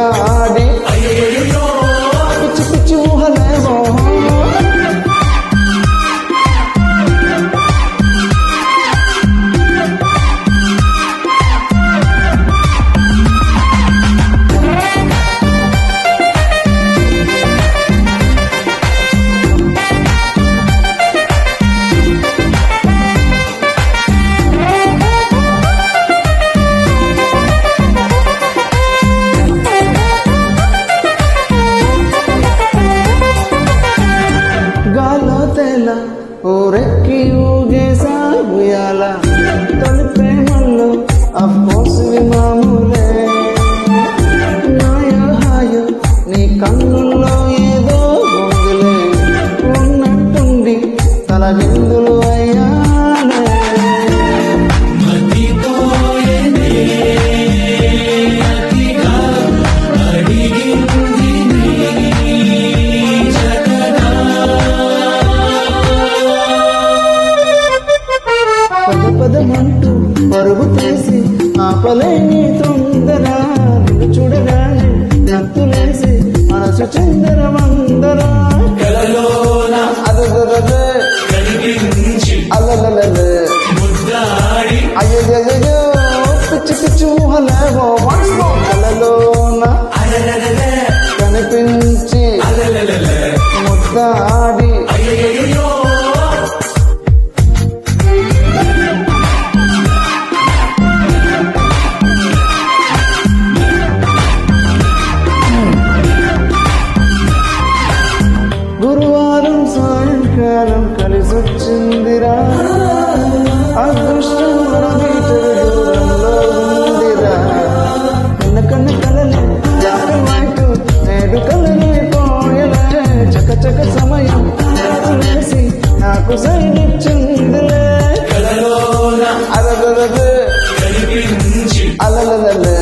ముద్దాడి పిచ్చి పిచ్చి ఊహలేమో ఊరెక్కి ఊగేసా ఉయ్యాల తొలి ప్రేమల్లో అఫ్కోర్స్ మామూలే నాయో హాయో నీ కన్నుల్లో ఏదో బొంగులే ఉన్నట్టుండి తలగిందులు అయ్యాలే పదమంటూ పరుగు తీసి ఆపలేని తొందర నిన్ను చూడగానే నత్తులేసి మనసు చిందర మందర అయ్యో పిచ్చి పిచ్చి ఊహలేమో కలలోన కనిపించి ముద్దాడి గురువారం సాయంకాలం కలిసొచ్చిందిరా అదృష్టం మన దూరంలో ఉందిరా కన్న కన్న కలలే జాకమాటు నేడు కలలే పోయలే చక చక సమయం వేసి నాకు సైనిచ్చిందిలే అలలలలే